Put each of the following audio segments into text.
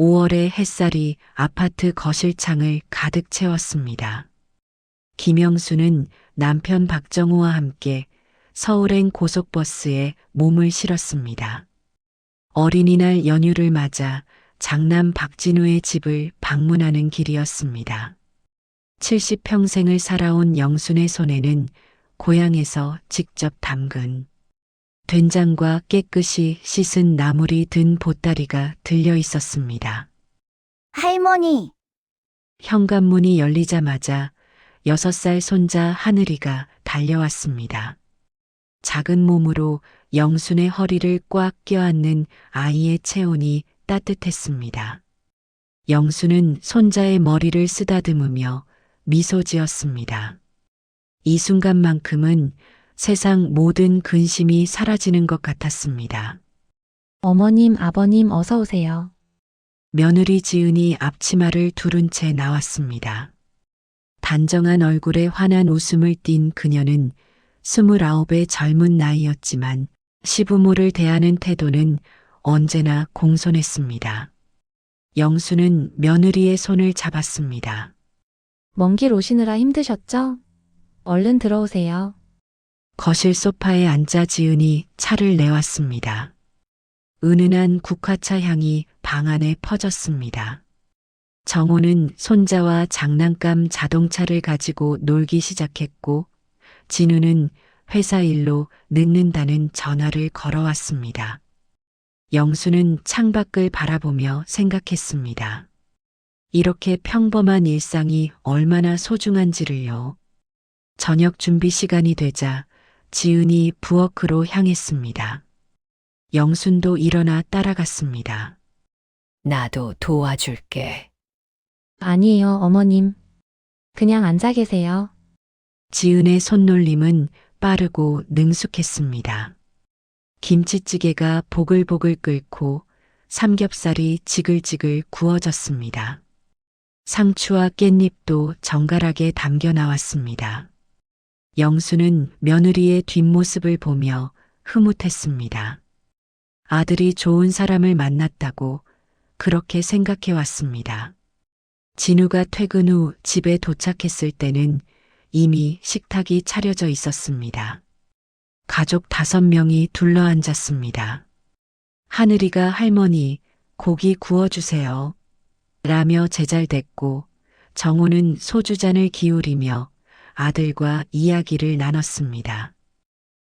5월의 햇살이 아파트 거실창을 가득 채웠습니다. 김영수는 남편 박정우와 함께 서울행 고속버스에 몸을 실었습니다. 어린이날 연휴를 맞아 장남 박진우의 집을 방문하는 길이었습니다. 70평생을 살아온 영순의 손에는 고향에서 직접 담근 된장과 깨끗이 씻은 나물이 든 보따리가 들려 있었습니다. 할머니, 현관문이 열리자마자 6살 손자 하늘이가 달려왔습니다. 작은 몸으로 영순의 허리를 꽉 껴안는 아이의 체온이 따뜻했습니다. 영순은 손자의 머리를 쓰다듬으며 미소 지었습니다. 이 순간만큼은 세상 모든 근심이 사라지는 것 같았습니다. 어머님, 아버님 어서 오세요. 며느리 지은이 앞치마를 두른 채 나왔습니다. 단정한 얼굴에 환한 웃음을 띤 그녀는 29의 젊은 나이였지만 시부모를 대하는 태도는 언제나 공손했습니다. 영수는 며느리의 손을 잡았습니다. 먼 길 오시느라 힘드셨죠? 얼른 들어오세요. 거실 소파에 앉아 지은이 차를 내왔습니다. 은은한 국화차 향이 방 안에 퍼졌습니다. 정호는 손자와 장난감 자동차를 가지고 놀기 시작했고 진우는 회사 일로 늦는다는 전화를 걸어왔습니다. 영수는 창밖을 바라보며 생각했습니다. 이렇게 평범한 일상이 얼마나 소중한지를요. 저녁 준비 시간이 되자 지은이 부엌으로 향했습니다. 영순도 일어나 따라갔습니다. 나도 도와줄게. 아니에요, 어머님. 그냥 앉아 계세요. 지은의 손놀림은 빠르고 능숙했습니다. 김치찌개가 보글보글 끓고 삼겹살이 지글지글 구워졌습니다. 상추와 깻잎도 정갈하게 담겨 나왔습니다. 영수는 며느리의 뒷모습을 보며 흐뭇했습니다. 아들이 좋은 사람을 만났다고 그렇게 생각해 왔습니다. 진우가 퇴근 후 집에 도착했을 때는 이미 식탁이 차려져 있었습니다. 가족 5명이 둘러앉았습니다. 하늘이가 할머니, 고기 구워주세요. 라며 제잘댔고 정호는 소주잔을 기울이며 아들과 이야기를 나눴습니다.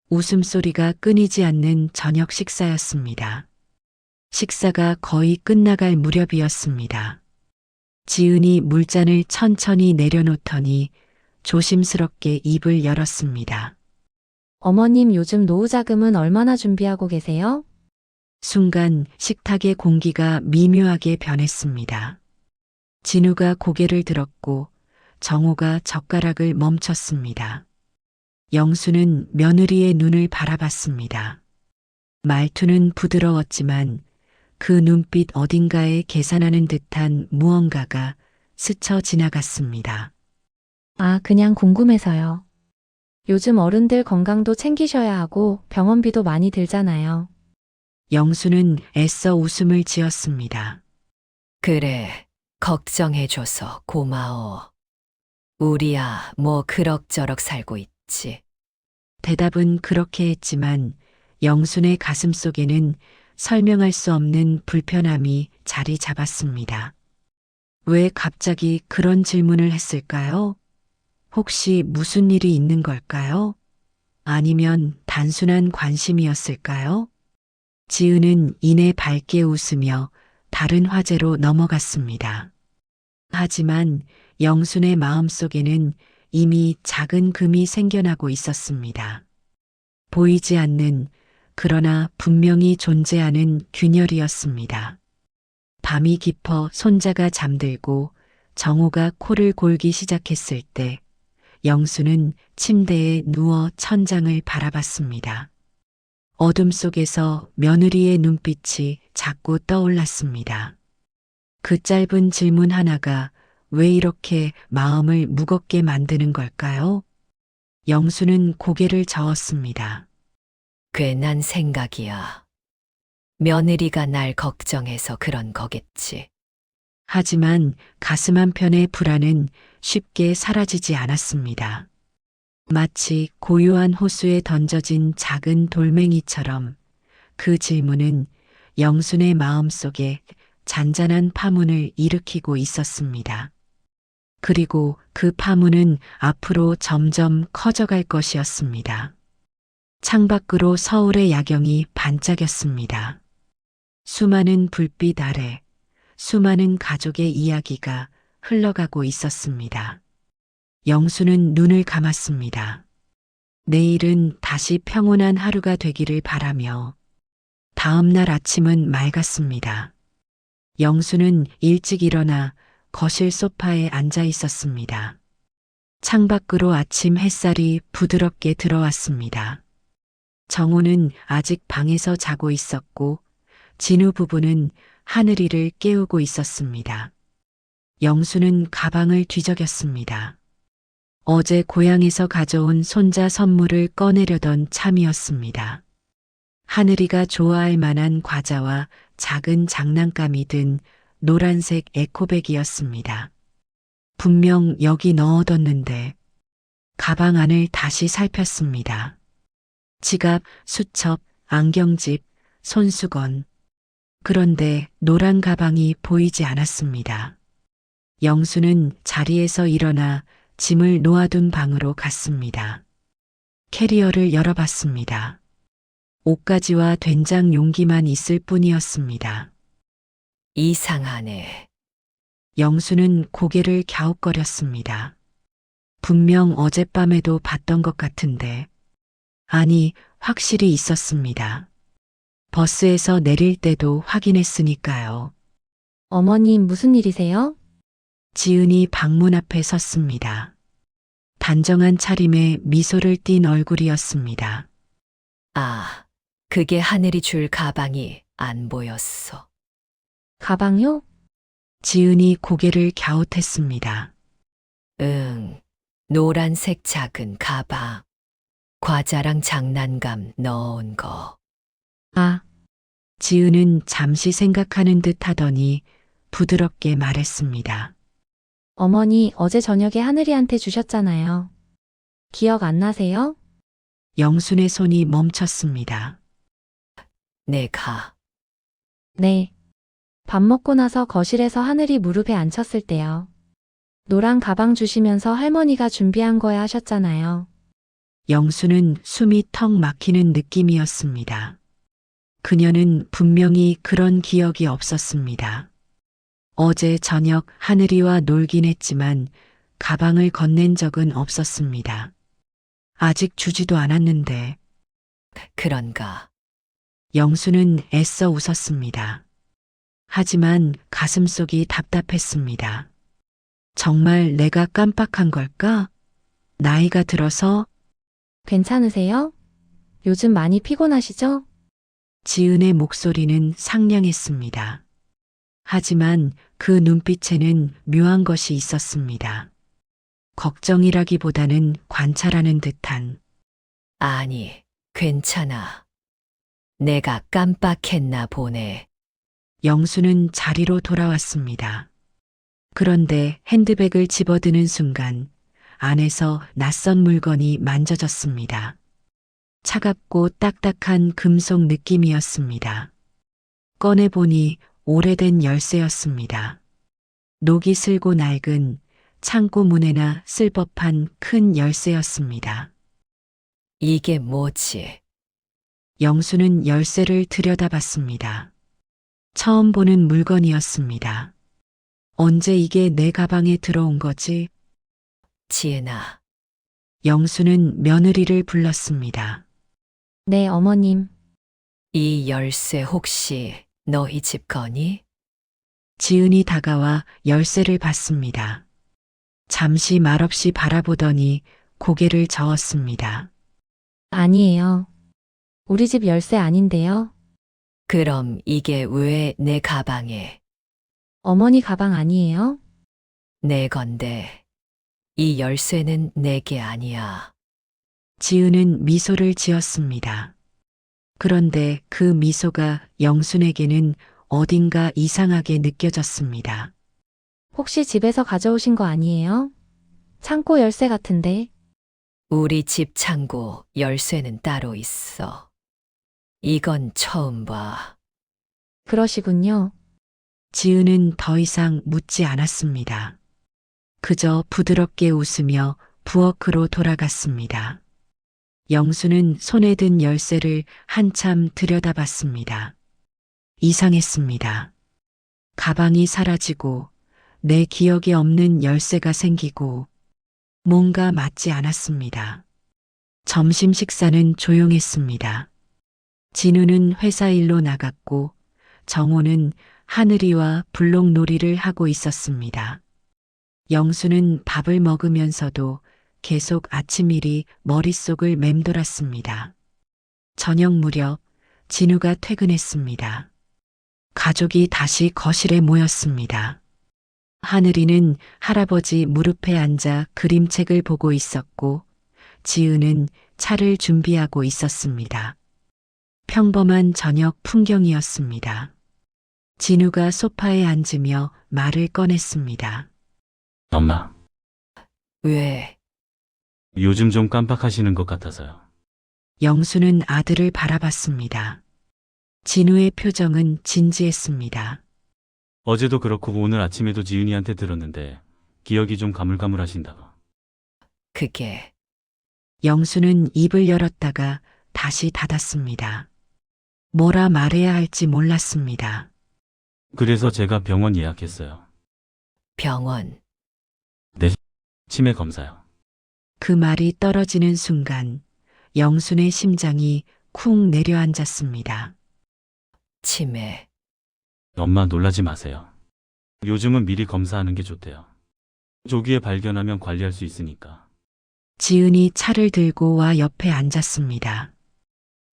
웃음소리가 끊이지 않는 저녁 식사였습니다. 식사가 거의 끝나갈 무렵이었습니다. 지은이 물잔을 천천히 내려놓더니 조심스럽게 입을 열었습니다. 어머님 요즘 노후 자금은 얼마나 준비하고 계세요? 순간 식탁의 공기가 미묘하게 변했습니다. 진우가 고개를 들었고 정호가 젓가락을 멈췄습니다. 영수는 며느리의 눈을 바라봤습니다. 말투는 부드러웠지만 그 눈빛 어딘가에 계산하는 듯한 무언가가 스쳐 지나갔습니다. 아, 그냥 궁금해서요. 요즘 어른들 건강도 챙기셔야 하고 병원비도 많이 들잖아요. 영수는 애써 웃음을 지었습니다. 그래, 걱정해줘서 고마워. 우리야, 뭐 그럭저럭 살고 있지. 대답은 그렇게 했지만 영순의 가슴 속에는 설명할 수 없는 불편함이 자리 잡았습니다. 왜 갑자기 그런 질문을 했을까요? 혹시 무슨 일이 있는 걸까요? 아니면 단순한 관심이었을까요? 지은은 이내 밝게 웃으며 다른 화제로 넘어갔습니다. 하지만 영순의 마음속에는 이미 작은 금이 생겨나고 있었습니다. 보이지 않는 그러나 분명히 존재하는 균열이었습니다. 밤이 깊어 손자가 잠들고 정호가 코를 골기 시작했을 때 영수는 침대에 누워 천장을 바라봤습니다. 어둠 속에서 며느리의 눈빛이 자꾸 떠올랐습니다. 그 짧은 질문 하나가 왜 이렇게 마음을 무겁게 만드는 걸까요? 영수는 고개를 저었습니다. 괜한 생각이야. 며느리가 날 걱정해서 그런 거겠지. 하지만 가슴 한편의 불안은 쉽게 사라지지 않았습니다. 마치 고요한 호수에 던져진 작은 돌멩이처럼 그 질문은 영순의 마음속에 잔잔한 파문을 일으키고 있었습니다. 그리고 그 파문은 앞으로 점점 커져갈 것이었습니다. 창밖으로 서울의 야경이 반짝였습니다. 수많은 불빛 아래 수많은 가족의 이야기가 흘러가고 있었습니다. 영수는 눈을 감았습니다. 내일은 다시 평온한 하루가 되기를 바라며 다음 날 아침은 맑았습니다. 영수는 일찍 일어나 거실 소파에 앉아 있었습니다. 창밖으로 아침 햇살이 부드럽게 들어왔습니다. 정호는 아직 방에서 자고 있었고 진우 부부는 하늘이를 깨우고 있었습니다. 영수는 가방을 뒤적였습니다. 어제 고향에서 가져온 손자 선물을 꺼내려던 참이었습니다. 하늘이가 좋아할 만한 과자와 작은 장난감이 든 노란색 에코백이었습니다. 분명 여기 넣어뒀는데 가방 안을 다시 살폈습니다. 지갑, 수첩, 안경집, 손수건. 그런데 노란 가방이 보이지 않았습니다. 영수는 자리에서 일어나 짐을 놓아둔 방으로 갔습니다. 캐리어를 열어봤습니다. 옷가지와 된장 용기만 있을 뿐이었습니다. 이상하네. 영수는 고개를 갸웃거렸습니다. 분명 어젯밤에도 봤던 것 같은데. 아니, 확실히 있었습니다. 버스에서 내릴 때도 확인했으니까요. 어머님 무슨 일이세요? 지은이 방문 앞에 섰습니다. 단정한 차림에 미소를 띤 얼굴이었습니다. 아, 그게 하늘이 줄 가방이 안 보였어. 가방요? 지은이 고개를 갸웃했습니다. 응, 노란색 작은 가방. 과자랑 장난감 넣은 거. 아, 지은은 잠시 생각하는 듯 하더니 부드럽게 말했습니다. 어머니 어제 저녁에 하늘이한테 주셨잖아요. 기억 안 나세요? 영순의 손이 멈췄습니다. 내가. 네. 밥 먹고 나서 거실에서 하늘이 무릎에 앉혔을 때요. 노란 가방 주시면서 할머니가 준비한 거야 하셨잖아요. 영수는 숨이 턱 막히는 느낌이었습니다. 그녀는 분명히 그런 기억이 없었습니다. 어제 저녁 하늘이와 놀긴 했지만 가방을 건넨 적은 없었습니다. 아직 주지도 않았는데. 그런가. 영수는 애써 웃었습니다. 하지만 가슴속이 답답했습니다. 정말 내가 깜빡한 걸까? 나이가 들어서? 괜찮으세요? 요즘 많이 피곤하시죠? 지은의 목소리는 상냥했습니다. 하지만 그 눈빛에는 묘한 것이 있었습니다. 걱정이라기보다는 관찰하는 듯한. 아니, 괜찮아. 내가 깜빡했나 보네. 영수는 자리로 돌아왔습니다. 그런데 핸드백을 집어드는 순간 안에서 낯선 물건이 만져졌습니다. 차갑고 딱딱한 금속 느낌이었습니다. 꺼내보니 오래된 열쇠였습니다. 녹이 슬고 낡은 창고 문에나 쓸 법한 큰 열쇠였습니다. 이게 뭐지? 영수는 열쇠를 들여다봤습니다. 처음 보는 물건이었습니다. 언제 이게 내 가방에 들어온 거지? 지은아, 영수는 며느리를 불렀습니다. 네, 어머님. 이 열쇠 혹시 너희 집 거니? 지은이 다가와 열쇠를 받습니다. 잠시 말없이 바라보더니 고개를 저었습니다. 아니에요. 우리 집 열쇠 아닌데요. 그럼 이게 왜 내 가방에? 어머니 가방 아니에요? 내 건데. 이 열쇠는 내게 아니야. 지은은 미소를 지었습니다. 그런데 그 미소가 영순에게는 어딘가 이상하게 느껴졌습니다. 혹시 집에서 가져오신 거 아니에요? 창고 열쇠 같은데. 우리 집 창고 열쇠는 따로 있어. 이건 처음 봐. 그러시군요. 지은은 더 이상 묻지 않았습니다. 그저 부드럽게 웃으며 부엌으로 돌아갔습니다. 영수는 손에 든 열쇠를 한참 들여다봤습니다. 이상했습니다. 가방이 사라지고 내 기억에 없는 열쇠가 생기고 뭔가 맞지 않았습니다. 점심 식사는 조용했습니다. 진우는 회사 일로 나갔고 정호는 하늘이와 블록놀이를 하고 있었습니다. 영수는 밥을 먹으면서도 계속 아침 일이 머릿속을 맴돌았습니다. 저녁 무렵 진우가 퇴근했습니다. 가족이 다시 거실에 모였습니다. 하늘이는 할아버지 무릎에 앉아 그림책을 보고 있었고 지은은 차를 준비하고 있었습니다. 평범한 저녁 풍경이었습니다. 진우가 소파에 앉으며 말을 꺼냈습니다. 엄마, 왜? 요즘 좀 깜빡하시는 것 같아서요. 영수는 아들을 바라봤습니다. 진우의 표정은 진지했습니다. 어제도 그렇고 오늘 아침에도 지은이한테 들었는데 기억이 좀 가물가물하신다고. 그게 영수는 입을 열었다가 다시 닫았습니다. 뭐라 말해야 할지 몰랐습니다. 그래서 제가 병원 예약했어요. 병원. 치매 검사요. 그 말이 떨어지는 순간 영순의 심장이 쿵 내려앉았습니다. 치매. 엄마 놀라지 마세요. 요즘은 미리 검사하는 게 좋대요. 조기에 발견하면 관리할 수 있으니까. 지은이 차를 들고 와 옆에 앉았습니다.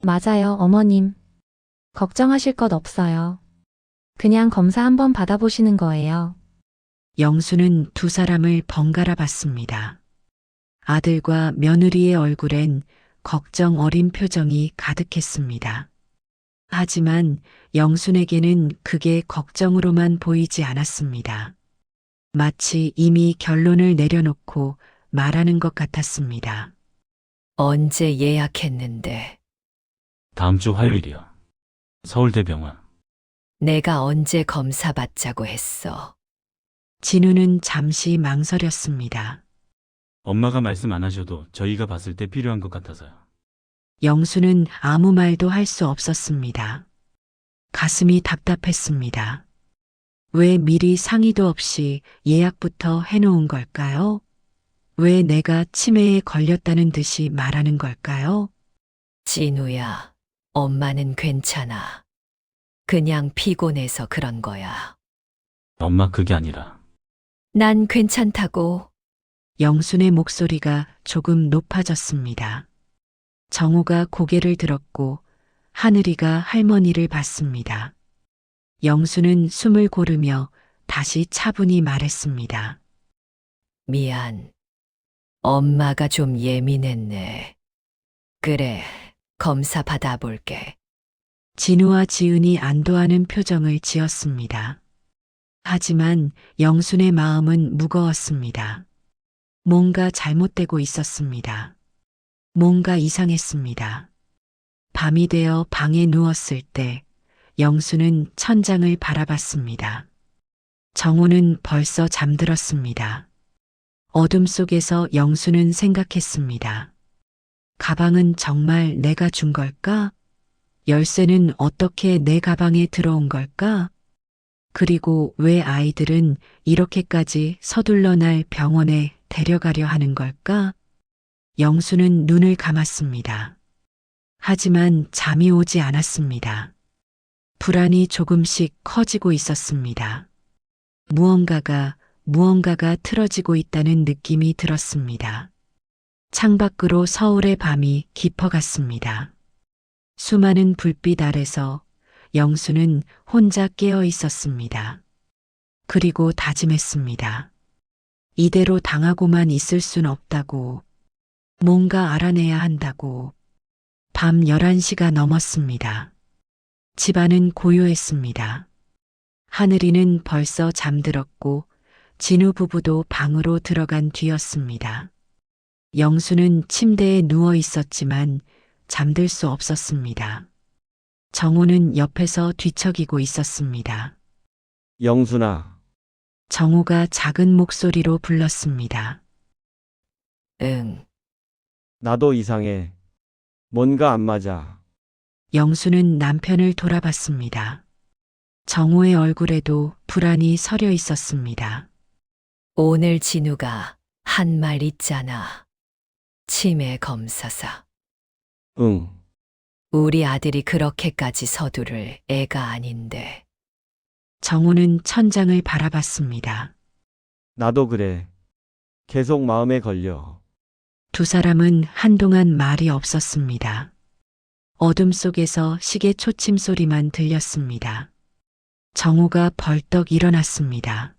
맞아요, 어머님. 걱정하실 것 없어요. 그냥 검사 한번 받아보시는 거예요. 영수는 두 사람을 번갈아 봤습니다. 아들과 며느리의 얼굴엔 걱정 어린 표정이 가득했습니다. 하지만 영순에게는 그게 걱정으로만 보이지 않았습니다. 마치 이미 결론을 내려놓고 말하는 것 같았습니다. 언제 예약했는데? 다음 주 화요일이요. 서울대병원. 내가 언제 검사 받자고 했어? 진우는 잠시 망설였습니다. 엄마가 말씀 안 하셔도 저희가 봤을 때 필요한 것 같아서요. 영수는 아무 말도 할 수 없었습니다. 가슴이 답답했습니다. 왜 미리 상의도 없이 예약부터 해놓은 걸까요? 왜 내가 치매에 걸렸다는 듯이 말하는 걸까요? 진우야, 엄마는 괜찮아. 그냥 피곤해서 그런 거야. 엄마 그게 아니라 난 괜찮다고. 영순의 목소리가 조금 높아졌습니다. 정우가 고개를 들었고 하늘이가 할머니를 봤습니다. 영수는 숨을 고르며 다시 차분히 말했습니다. 미안. 엄마가 좀 예민했네. 그래, 검사 받아볼게. 진우와 지은이 안도하는 표정을 지었습니다. 하지만 영순의 마음은 무거웠습니다. 뭔가 잘못되고 있었습니다. 뭔가 이상했습니다. 밤이 되어 방에 누웠을 때 영수는 천장을 바라봤습니다. 정우는 벌써 잠들었습니다. 어둠 속에서 영수는 생각했습니다. 가방은 정말 내가 준 걸까? 열쇠는 어떻게 내 가방에 들어온 걸까? 그리고 왜 아이들은 이렇게까지 서둘러 날 병원에 데려가려 하는 걸까? 영수는 눈을 감았습니다. 하지만 잠이 오지 않았습니다. 불안이 조금씩 커지고 있었습니다. 무언가가 틀어지고 있다는 느낌이 들었습니다. 창밖으로 서울의 밤이 깊어갔습니다. 수많은 불빛 아래서 영수는 혼자 깨어 있었습니다. 그리고 다짐했습니다. 이대로 당하고만 있을 순 없다고. 뭔가 알아내야 한다고. 밤 11시가 넘었습니다. 집안은 고요했습니다. 하늘이는 벌써 잠들었고 진우 부부도 방으로 들어간 뒤였습니다. 영수는 침대에 누워 있었지만 잠들 수 없었습니다. 정우는 옆에서 뒤척이고 있었습니다. 영순아, 정우가 작은 목소리로 불렀습니다. 응, 나도 이상해. 뭔가 안 맞아. 영수는 남편을 돌아봤습니다. 정우의 얼굴에도 불안이 서려 있었습니다. 오늘 진우가 한 말 있잖아. 치매 검사사. 응, 우리 아들이 그렇게까지 서두를 애가 아닌데. 정우는 천장을 바라봤습니다. 나도 그래. 계속 마음에 걸려. 두 사람은 한동안 말이 없었습니다. 어둠 속에서 시계 초침 소리만 들렸습니다. 정우가 벌떡 일어났습니다.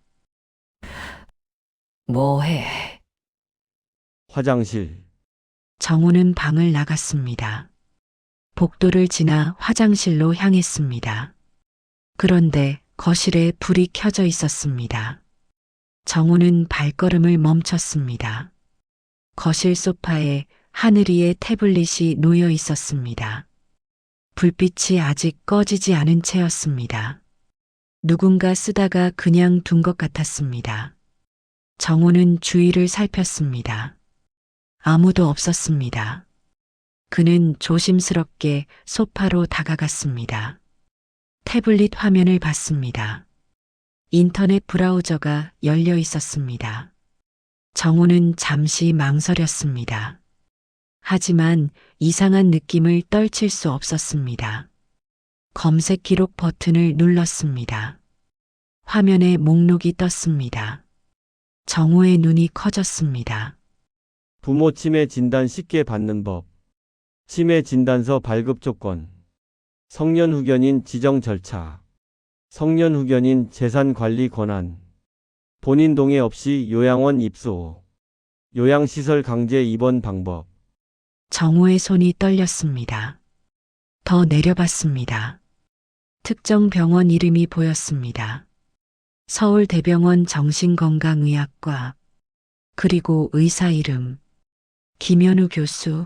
뭐해? 화장실. 정우는 방을 나갔습니다. 복도를 지나 화장실로 향했습니다. 그런데 거실에 불이 켜져 있었습니다. 정우는 발걸음을 멈췄습니다. 거실 소파에 하늘이의 태블릿이 놓여 있었습니다. 불빛이 아직 꺼지지 않은 채였습니다. 누군가 쓰다가 그냥 둔 것 같았습니다. 정우는 주위를 살폈습니다. 아무도 없었습니다. 그는 조심스럽게 소파로 다가갔습니다. 태블릿 화면을 봤습니다. 인터넷 브라우저가 열려 있었습니다. 정우는 잠시 망설였습니다. 하지만 이상한 느낌을 떨칠 수 없었습니다. 검색 기록 버튼을 눌렀습니다. 화면에 목록이 떴습니다. 정우의 눈이 커졌습니다. 부모 치매 진단 쉽게 받는 법. 치매 진단서 발급 조건. 성년 후견인 지정 절차. 성년 후견인 재산 관리 권한. 본인 동의 없이 요양원 입소. 요양시설 강제 입원 방법. 정우의 손이 떨렸습니다. 더 내려봤습니다. 특정 병원 이름이 보였습니다. 서울대병원 정신건강의학과, 그리고 의사 이름, 김현우 교수,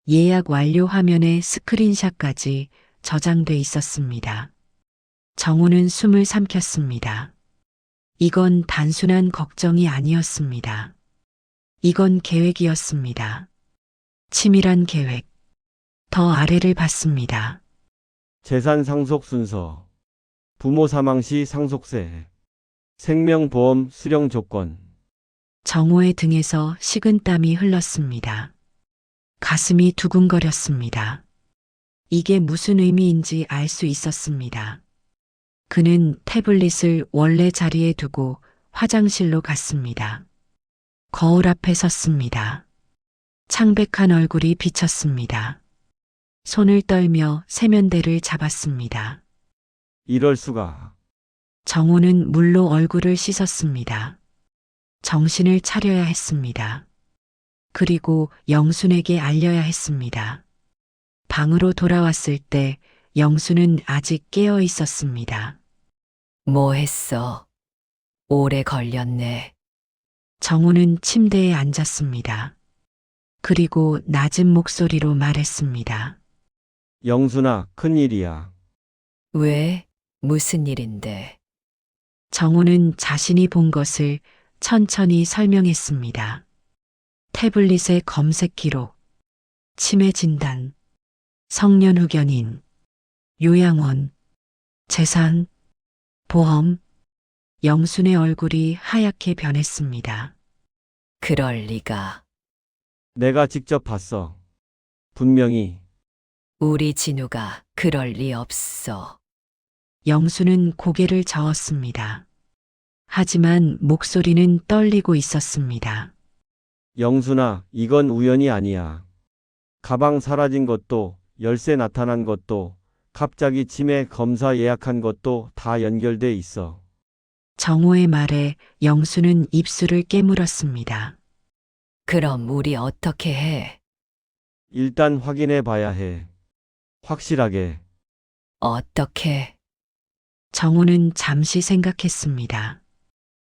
예약 완료 화면에 스크린샷까지 저장돼 있었습니다. 정우는 숨을 삼켰습니다. 이건 단순한 걱정이 아니었습니다. 이건 계획이었습니다. 치밀한 계획. 더 아래를 봤습니다. 재산 상속 순서. 부모 사망 시 상속세. 생명보험 수령 조건. 정우의 등에서 식은땀이 흘렀습니다. 가슴이 두근거렸습니다. 이게 무슨 의미인지 알 수 있었습니다. 그는 태블릿을 원래 자리에 두고 화장실로 갔습니다. 거울 앞에 섰습니다. 창백한 얼굴이 비쳤습니다. 손을 떨며 세면대를 잡았습니다. 이럴 수가. 정우는 물로 얼굴을 씻었습니다. 정신을 차려야 했습니다. 그리고 영순에게 알려야 했습니다. 방으로 돌아왔을 때 영순은 아직 깨어 있었습니다. 뭐 했어? 오래 걸렸네. 정우는 침대에 앉았습니다. 그리고 낮은 목소리로 말했습니다. 영순아, 큰일이야. 왜? 무슨 일인데? 정우는 자신이 본 것을 천천히 설명했습니다. 태블릿의 검색 기록, 치매 진단, 성년 후견인, 요양원, 재산, 보험. 영순의 얼굴이 하얗게 변했습니다. 그럴 리가. 내가 직접 봤어. 분명히. 우리 진우가 그럴 리 없어. 영수는 고개를 저었습니다. 하지만 목소리는 떨리고 있었습니다. 영순아, 이건 우연이 아니야. 가방 사라진 것도, 열쇠 나타난 것도, 갑자기 치매 검사 예약한 것도 다 연결돼 있어. 정호의 말에 영수는 입술을 깨물었습니다. 그럼 우리 어떻게 해? 일단 확인해 봐야 해. 확실하게. 어떻게? 정호는 잠시 생각했습니다.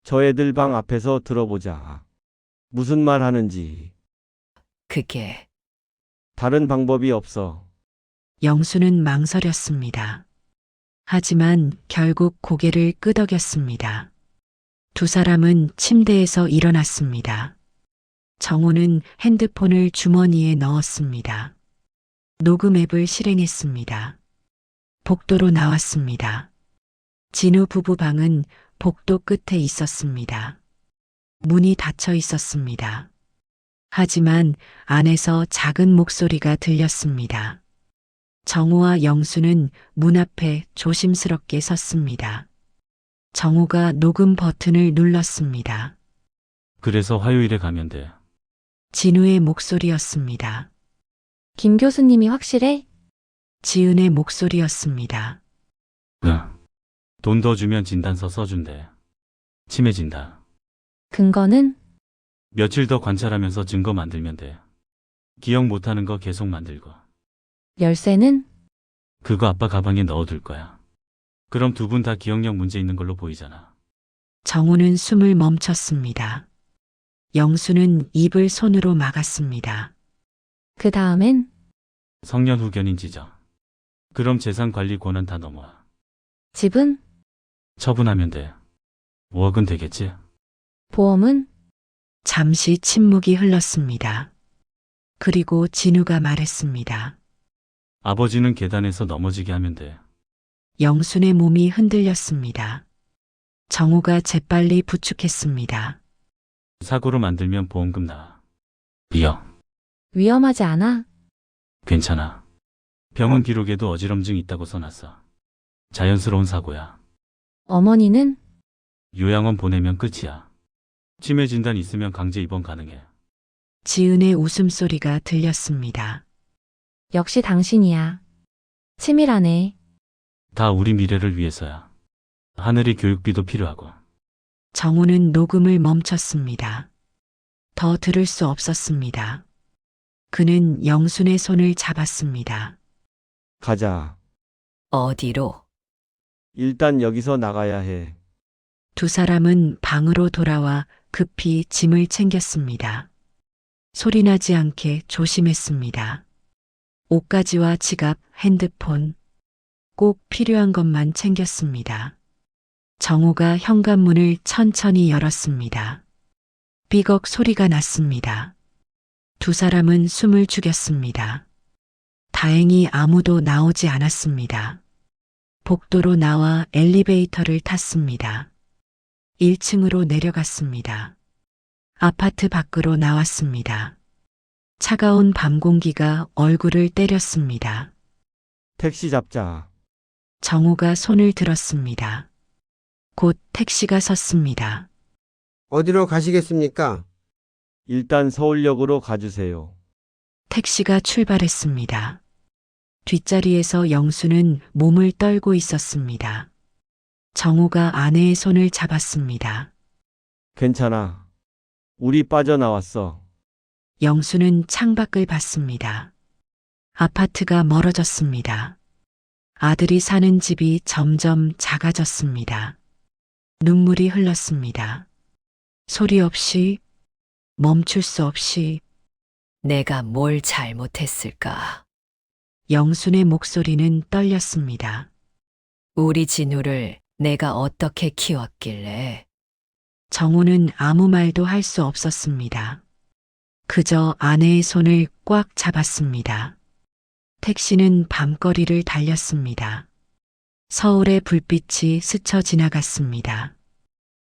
저 애들 방 앞에서 들어보자. 무슨 말 하는지. 그게 다른 방법이 없어. 영수는 망설였습니다. 하지만 결국 고개를 끄덕였습니다. 두 사람은 침대에서 일어났습니다. 정호는 핸드폰을 주머니에 넣었습니다. 녹음 앱을 실행했습니다. 복도로 나왔습니다. 진우 부부 방은 복도 끝에 있었습니다. 문이 닫혀 있었습니다. 하지만 안에서 작은 목소리가 들렸습니다. 정호와 영수는 문 앞에 조심스럽게 섰습니다. 정호가 녹음 버튼을 눌렀습니다. 그래서 화요일에 가면 돼. 진우의 목소리였습니다. 김 교수님이 확실해? 지은의 목소리였습니다. 응. 돈 더 주면 진단서 써준대. 치매진다. 근거는? 며칠 더 관찰하면서 증거 만들면 돼. 기억 못하는 거 계속 만들고. 열쇠는? 그거 아빠 가방에 넣어둘 거야. 그럼 두 분 다 기억력 문제 있는 걸로 보이잖아. 정우는 숨을 멈췄습니다. 영수는 입을 손으로 막았습니다. 그 다음엔? 성년 후견인 지정. 그럼 재산 관리 권한 다 넘어와. 집은? 처분하면 돼. 5억은 되겠지? 보험은? 잠시 침묵이 흘렀습니다. 그리고 진우가 말했습니다. 아버지는 계단에서 넘어지게 하면 돼. 영순의 몸이 흔들렸습니다. 정우가 재빨리 부축했습니다. 사고로 만들면 보험금 나와. 2억. 위험하지 않아? 괜찮아. 병원 기록에도 어지럼증 있다고 써놨어. 자연스러운 사고야. 어머니는? 요양원 보내면 끝이야. 치매 진단 있으면 강제 입원 가능해. 지은의 웃음소리가 들렸습니다. 역시 당신이야. 치밀하네. 다 우리 미래를 위해서야. 하늘이 교육비도 필요하고. 정우는 녹음을 멈췄습니다. 더 들을 수 없었습니다. 그는 영순의 손을 잡았습니다. 가자. 어디로? 일단 여기서 나가야 해. 두 사람은 방으로 돌아와 급히 짐을 챙겼습니다. 소리나지 않게 조심했습니다. 옷가지와 지갑, 핸드폰, 꼭 필요한 것만 챙겼습니다. 정호가 현관문을 천천히 열었습니다. 삐걱 소리가 났습니다. 두 사람은 숨을 죽였습니다. 다행히 아무도 나오지 않았습니다. 복도로 나와 엘리베이터를 탔습니다. 1층으로 내려갔습니다. 아파트 밖으로 나왔습니다. 차가운 밤 공기가 얼굴을 때렸습니다. 택시 잡자. 정우가 손을 들었습니다. 곧 택시가 섰습니다. 어디로 가시겠습니까? 일단 서울역으로 가주세요. 택시가 출발했습니다. 뒷자리에서 영수는 몸을 떨고 있었습니다. 정우가 아내의 손을 잡았습니다. 괜찮아. 우리 빠져나왔어. 영수는 창밖을 봤습니다. 아파트가 멀어졌습니다. 아들이 사는 집이 점점 작아졌습니다. 눈물이 흘렀습니다. 소리 없이, 멈출 수 없이 내가 뭘 잘못했을까? 영순의 목소리는 떨렸습니다. 우리 진우를 내가 어떻게 키웠길래? 정우는 아무 말도 할 수 없었습니다. 그저 아내의 손을 꽉 잡았습니다. 택시는 밤거리를 달렸습니다. 서울의 불빛이 스쳐 지나갔습니다.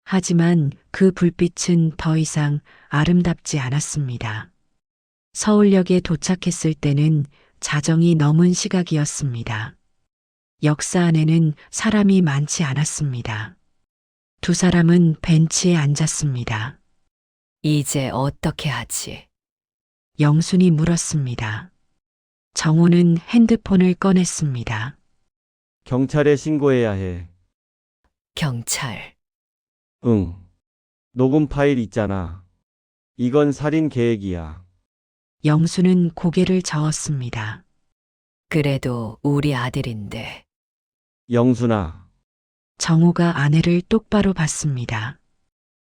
하지만 그 불빛은 더 이상 아름답지 않았습니다. 서울역에 도착했을 때는 자정이 넘은 시각이었습니다. 역사 안에는 사람이 많지 않았습니다. 두 사람은 벤치에 앉았습니다. 이제 어떻게 하지? 영순이 물었습니다. 정호는 핸드폰을 꺼냈습니다. 경찰에 신고해야 해. 경찰. 응. 녹음 파일 있잖아. 이건 살인 계획이야. 영수는 고개를 저었습니다. 그래도 우리 아들인데. 영순아. 정호가 아내를 똑바로 봤습니다.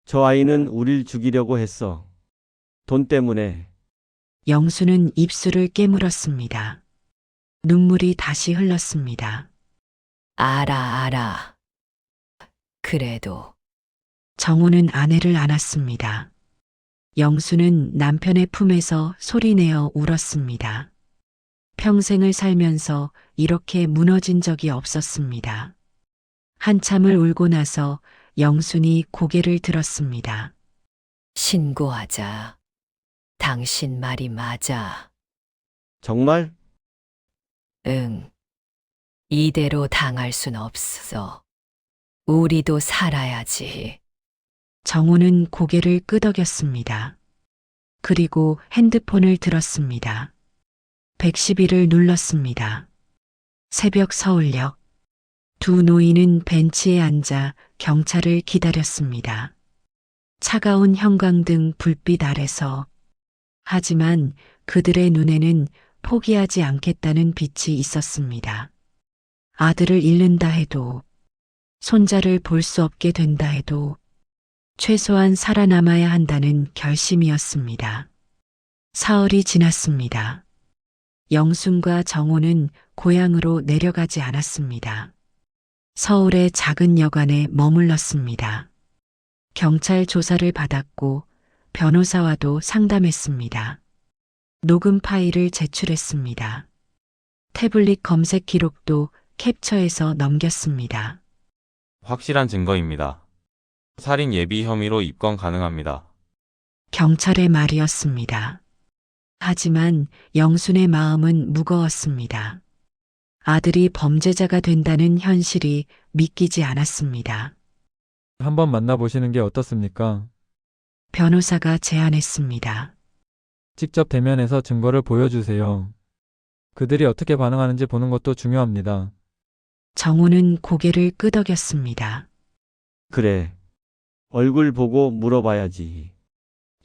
저 아이는 우릴 죽이려고 했어. 돈 때문에. 영수는 입술을 깨물었습니다. 눈물이 다시 흘렀습니다. 알아. 그래도 정우는 아내를 안았습니다. 영수는 남편의 품에서 소리내어 울었습니다. 평생을 살면서 이렇게 무너진 적이 없었습니다. 한참을 울고 나서 영순이 고개를 들었습니다. 신고하자. 당신 말이 맞아. 정말? 응. 이대로 당할 순 없어. 우리도 살아야지. 정우는 고개를 끄덕였습니다. 그리고 핸드폰을 들었습니다. 111을 눌렀습니다. 새벽 서울역. 두 노인은 벤치에 앉아 경찰을 기다렸습니다. 차가운 형광등 불빛 아래서. 하지만 그들의 눈에는 포기하지 않겠다는 빛이 있었습니다. 아들을 잃는다 해도, 손자를 볼 수 없게 된다 해도 최소한 살아남아야 한다는 결심이었습니다. 사흘이 지났습니다. 영순과 정호는 고향으로 내려가지 않았습니다. 서울의 작은 여관에 머물렀습니다. 경찰 조사를 받았고 변호사와도 상담했습니다. 녹음 파일을 제출했습니다. 태블릿 검색 기록도 캡처해서 넘겼습니다. 확실한 증거입니다. 살인 예비 혐의로 입건 가능합니다. 경찰의 말이었습니다. 하지만 영순의 마음은 무거웠습니다. 아들이 범죄자가 된다는 현실이 믿기지 않았습니다. 한번 만나보시는 게 어떻습니까? 변호사가 제안했습니다. 직접 대면해서 증거를 보여주세요. 그들이 어떻게 반응하는지 보는 것도 중요합니다. 정우는 고개를 끄덕였습니다. 그래. 얼굴 보고 물어봐야지.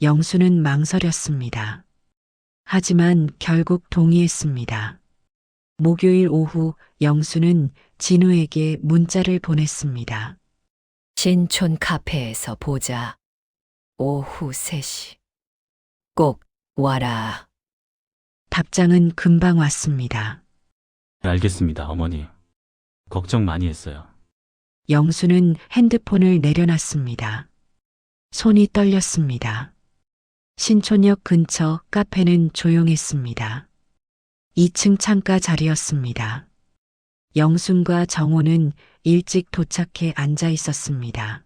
영수는 망설였습니다. 하지만 결국 동의했습니다. 목요일 오후 영수는 진우에게 문자를 보냈습니다. 신촌 카페에서 보자. 오후 3시. 꼭 와라. 답장은 금방 왔습니다. 알겠습니다, 어머니. 걱정 많이 했어요. 영수는 핸드폰을 내려놨습니다. 손이 떨렸습니다. 신촌역 근처 카페는 조용했습니다. 2층 창가 자리였습니다. 영순과 정호는 일찍 도착해 앉아 있었습니다.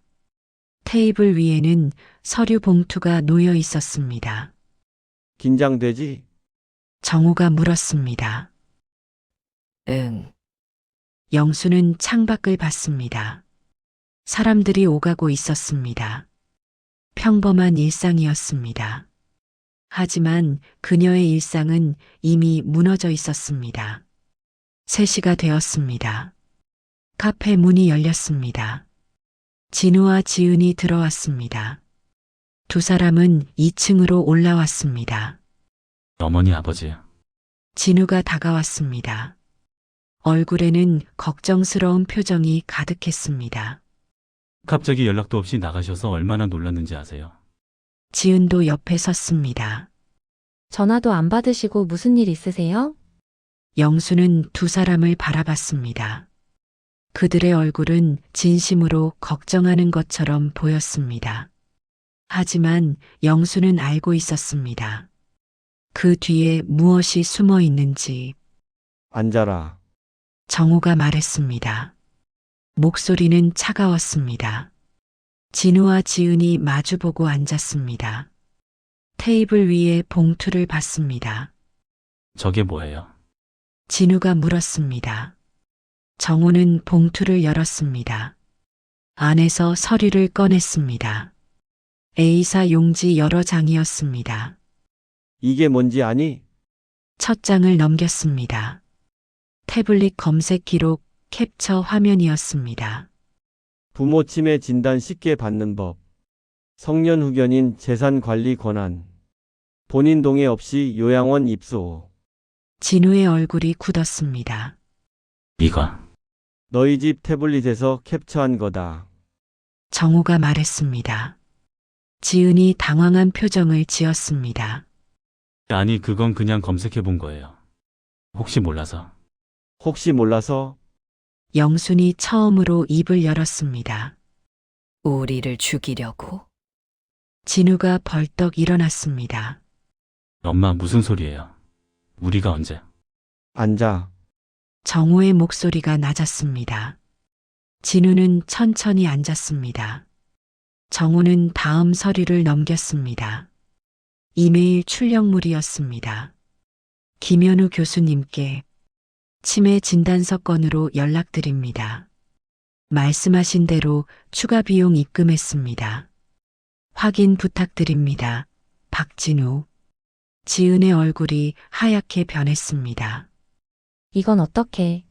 테이블 위에는 서류 봉투가 놓여 있었습니다. 긴장되지? 정호가 물었습니다. 응. 영수는 창밖을 봤습니다. 사람들이 오가고 있었습니다. 평범한 일상이었습니다. 하지만 그녀의 일상은 이미 무너져 있었습니다. 3시가 되었습니다. 카페 문이 열렸습니다. 진우와 지은이 들어왔습니다. 두 사람은 2층으로 올라왔습니다. 어머니, 아버지. 진우가 다가왔습니다. 얼굴에는 걱정스러운 표정이 가득했습니다. 갑자기 연락도 없이 나가셔서 얼마나 놀랐는지 아세요? 지은도 옆에 섰습니다. 전화도 안 받으시고 무슨 일 있으세요? 영수는 두 사람을 바라봤습니다. 그들의 얼굴은 진심으로 걱정하는 것처럼 보였습니다. 하지만 영수는 알고 있었습니다. 그 뒤에 무엇이 숨어 있는지. 앉아라. 정우가 말했습니다. 목소리는 차가웠습니다. 진우와 지은이 마주보고 앉았습니다. 테이블 위에 봉투를 봤습니다. 저게 뭐예요? 진우가 물었습니다. 정우는 봉투를 열었습니다. 안에서 서류를 꺼냈습니다. A사 용지 여러 장이었습니다. 이게 뭔지 아니? 첫 장을 넘겼습니다. 태블릿 검색 기록 캡처 화면이었습니다. 부모 치매 진단 쉽게 받는 법. 성년 후견인 재산 관리 권한. 본인 동의 없이 요양원 입소. 진우의 얼굴이 굳었습니다. 이거. 너희 집 태블릿에서 캡처한 거다. 정우가 말했습니다. 지은이 당황한 표정을 지었습니다. 아니, 그건 그냥 검색해 본 거예요. 혹시 몰라서. 혹시 몰라서 영순이 처음으로 입을 열었습니다. 우리를 죽이려고? 진우가 벌떡 일어났습니다. 엄마, 무슨 소리예요? 우리가 언제? 앉아. 정호의 목소리가 낮았습니다. 진우는 천천히 앉았습니다. 정호는 다음 서류를 넘겼습니다. 이메일 출력물이었습니다. 김현우 교수님께 치매 진단서 건으로 연락드립니다. 말씀하신 대로 추가 비용 입금했습니다. 확인 부탁드립니다. 박진우. 지은의 얼굴이 하얗게 변했습니다. 이건 어떻게?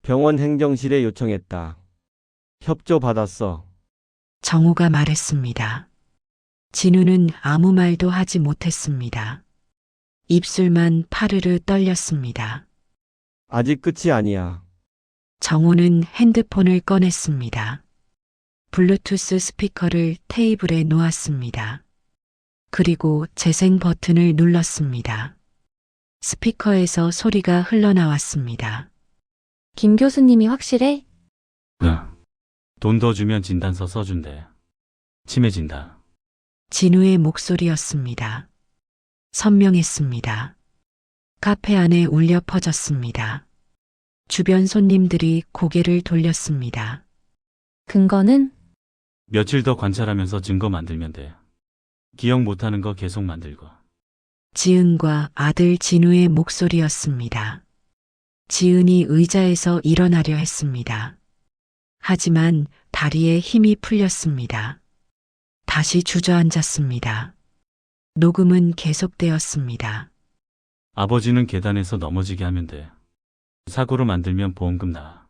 병원 행정실에 요청했다. 협조 받았어. 정우가 말했습니다. 진우는 아무 말도 하지 못했습니다. 입술만 파르르 떨렸습니다. 아직 끝이 아니야. 정우는 핸드폰을 꺼냈습니다. 블루투스 스피커를 테이블에 놓았습니다. 그리고 재생 버튼을 눌렀습니다. 스피커에서 소리가 흘러나왔습니다. 김 교수님이 확실해? 돈 더 주면 진단서 써준대. 치매 진단. 진우의 목소리였습니다. 선명했습니다. 카페 안에 울려 퍼졌습니다. 주변 손님들이 고개를 돌렸습니다. 근거는? 며칠 더 관찰하면서 증거 만들면 돼. 기억 못하는 거 계속 만들고. 지은과 아들 진우의 목소리였습니다. 지은이 의자에서 일어나려 했습니다. 하지만 다리에 힘이 풀렸습니다. 다시 주저앉았습니다. 녹음은 계속되었습니다. 아버지는 계단에서 넘어지게 하면 돼. 사고로 만들면 보험금 나와.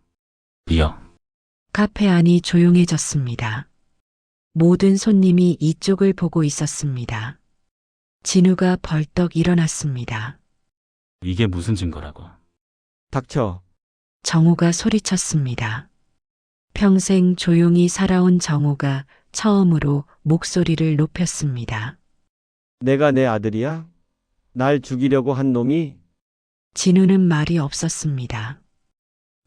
이어. 카페 안이 조용해졌습니다. 모든 손님이 이쪽을 보고 있었습니다. 진우가 벌떡 일어났습니다. 이게 무슨 증거라고. 닥쳐. 정우가 소리쳤습니다. 평생 조용히 살아온 정우가 처음으로 목소리를 높였습니다. 내가 내 아들이야? 날 죽이려고 한 놈이? 진우는 말이 없었습니다.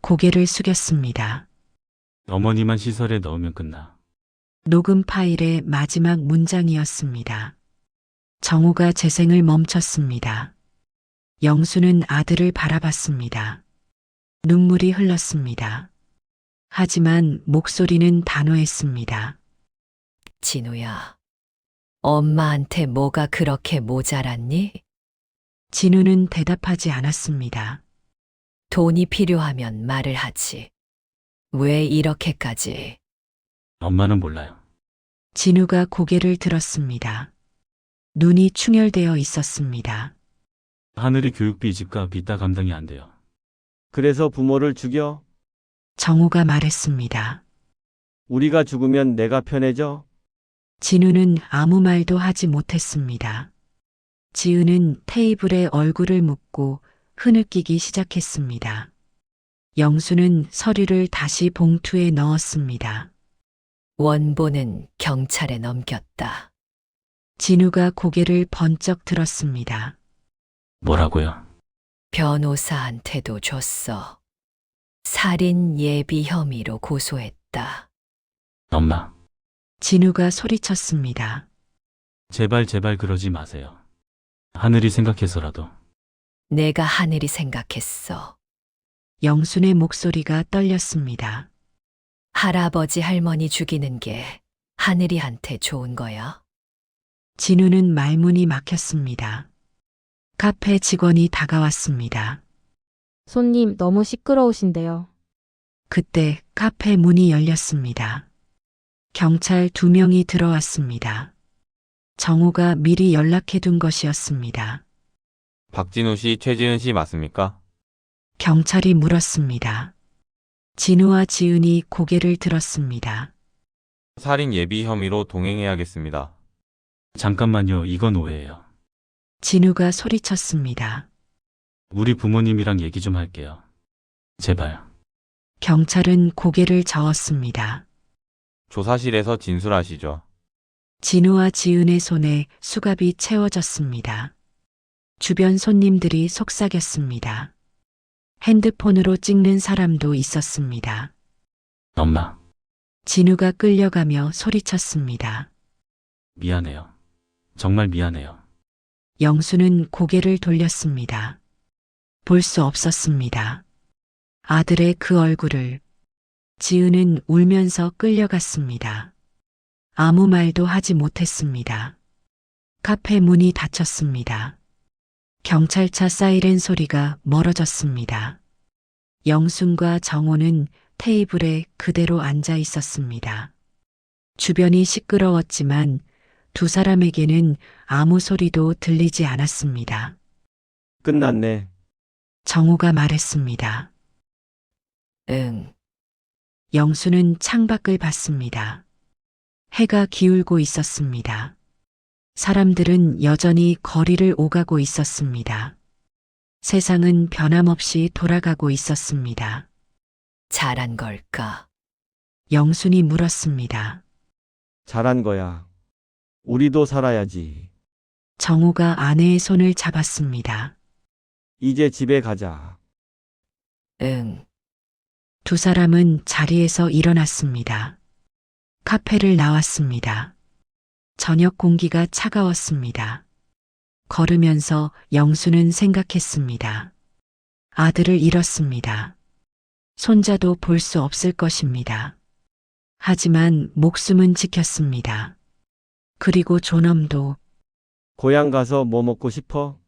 고개를 숙였습니다. 어머니만 시설에 넣으면 끝나. 녹음 파일의 마지막 문장이었습니다. 정우가 재생을 멈췄습니다. 영수는 아들을 바라봤습니다. 눈물이 흘렀습니다. 하지만 목소리는 단호했습니다. 진우야, 엄마한테 뭐가 그렇게 모자랐니? 진우는 대답하지 않았습니다. 돈이 필요하면 말을 하지. 왜 이렇게까지? 엄마는 몰라요. 진우가 고개를 들었습니다. 눈이 충혈되어 있었습니다. 하늘이 교육비 집값 빚다 감당이 안 돼요. 그래서 부모를 죽여? 정우가 말했습니다. 우리가 죽으면 내가 편해져? 진우는 아무 말도 하지 못했습니다. 지은은 테이블에 얼굴을 묻고 흐느끼기 시작했습니다. 영수는 서류를 다시 봉투에 넣었습니다. 원본은 경찰에 넘겼다. 진우가 고개를 번쩍 들었습니다. 뭐라고요? 변호사한테도 줬어. 살인 예비 혐의로 고소했다. 엄마. 진우가 소리쳤습니다. 제발 그러지 마세요. 하늘이 생각해서라도. 내가 하늘이 생각했어. 영순의 목소리가 떨렸습니다. 할아버지 할머니 죽이는 게 하늘이한테 좋은 거야? 진우는 말문이 막혔습니다. 카페 직원이 다가왔습니다. 손님 너무 시끄러우신데요. 그때 카페 문이 열렸습니다. 경찰 2명이 들어왔습니다. 정우가 미리 연락해둔 것이었습니다. 박진우 씨, 최지은 씨 맞습니까? 경찰이 물었습니다. 진우와 지은이 고개를 들었습니다. 살인 예비 혐의로 동행해야겠습니다. 잠깐만요, 이건 오해예요. 진우가 소리쳤습니다. 우리 부모님이랑 얘기 좀 할게요. 제발. 경찰은 고개를 저었습니다. 조사실에서 진술하시죠. 진우와 지은의 손에 수갑이 채워졌습니다. 주변 손님들이 속삭였습니다. 핸드폰으로 찍는 사람도 있었습니다. 엄마, 진우가 끌려가며 소리쳤습니다. 미안해요. 정말 미안해요. 영수는 고개를 돌렸습니다. 볼 수 없었습니다. 아들의 그 얼굴을. 지은은 울면서 끌려갔습니다. 아무 말도 하지 못했습니다. 카페 문이 닫혔습니다. 경찰차 사이렌 소리가 멀어졌습니다. 영순과 정호는 테이블에 그대로 앉아 있었습니다. 주변이 시끄러웠지만 두 사람에게는 아무 소리도 들리지 않았습니다. 끝났네. 정호가 말했습니다. 응. 영수는 창밖을 봤습니다. 해가 기울고 있었습니다. 사람들은 여전히 거리를 오가고 있었습니다. 세상은 변함없이 돌아가고 있었습니다. 잘한 걸까? 영순이 물었습니다. 잘한 거야. 우리도 살아야지. 정호가 아내의 손을 잡았습니다. 이제 집에 가자. 응. 두 사람은 자리에서 일어났습니다. 카페를 나왔습니다. 저녁 공기가 차가웠습니다. 걸으면서 영수는 생각했습니다. 아들을 잃었습니다. 손자도 볼 수 없을 것입니다. 하지만 목숨은 지켰습니다. 그리고 존엄도. 고향 가서 뭐 먹고 싶어?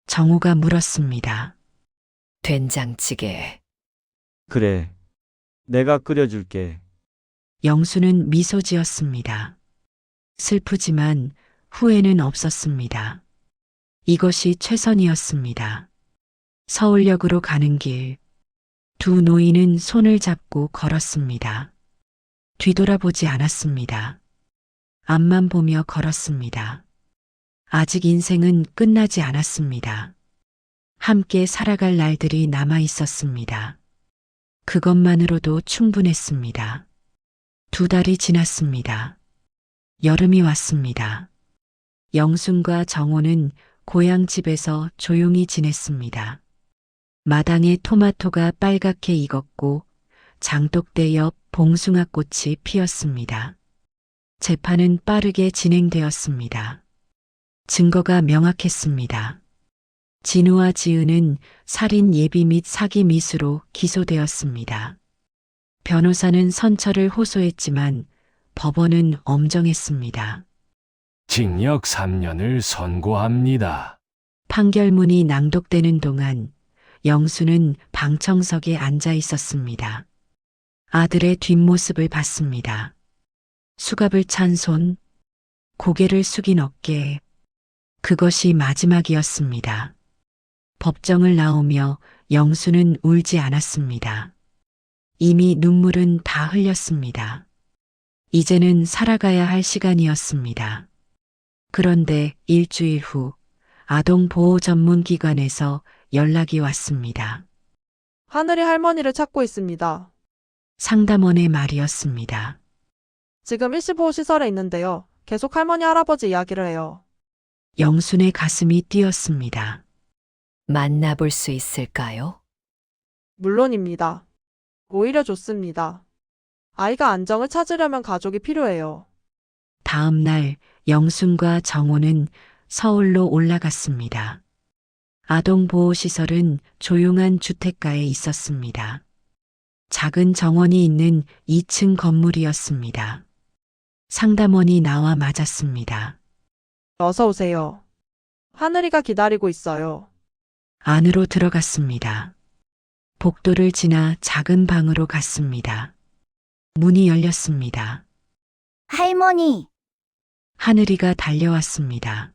정우가 물었습니다. 된장찌개. 그래. 내가 끓여줄게. 영수는 미소 지었습니다. 슬프지만 후회는 없었습니다. 이것이 최선이었습니다. 서울역으로 가는 길. 두 노인은 손을 잡고 걸었습니다. 뒤돌아보지 않았습니다. 앞만 보며 걸었습니다. 아직 인생은 끝나지 않았습니다. 함께 살아갈 날들이 남아 있었습니다. 그것만으로도 충분했습니다. 두 달이 지났습니다. 여름이 왔습니다. 영순과 정호는 고향 집에서 조용히 지냈습니다. 마당에 토마토가 빨갛게 익었고 장독대 옆 봉숭아꽃이 피었습니다. 재판은 빠르게 진행되었습니다. 증거가 명확했습니다. 진우와 지은은 살인 예비 및 사기 미수로 기소되었습니다. 변호사는 선처를 호소했지만 법원은 엄정했습니다. 징역 3년을 선고합니다. 판결문이 낭독되는 동안 영수는 방청석에 앉아 있었습니다. 아들의 뒷모습을 봤습니다. 수갑을 찬 손, 고개를 숙인 어깨. 그것이 마지막이었습니다. 법정을 나오며 영수는 울지 않았습니다. 이미 눈물은 다 흘렸습니다. 이제는 살아가야 할 시간이었습니다. 그런데 일주일 후 아동보호 전문기관에서 연락이 왔습니다. 하늘이 할머니를 찾고 있습니다. 상담원의 말이었습니다. 지금 일시보호시설에 있는데요. 계속 할머니 할아버지 이야기를 해요. 영순의 가슴이 뛰었습니다. 만나볼 수 있을까요? 물론입니다. 오히려 좋습니다. 아이가 안정을 찾으려면 가족이 필요해요. 다음 날 영순과 정호는 서울로 올라갔습니다. 아동보호시설은 조용한 주택가에 있었습니다. 작은 정원이 있는 2층 건물이었습니다. 상담원이 나와 맞았습니다. 어서 오세요. 하늘이가 기다리고 있어요. 안으로 들어갔습니다. 복도를 지나 작은 방으로 갔습니다. 문이 열렸습니다. 할머니, 하늘이가 달려왔습니다.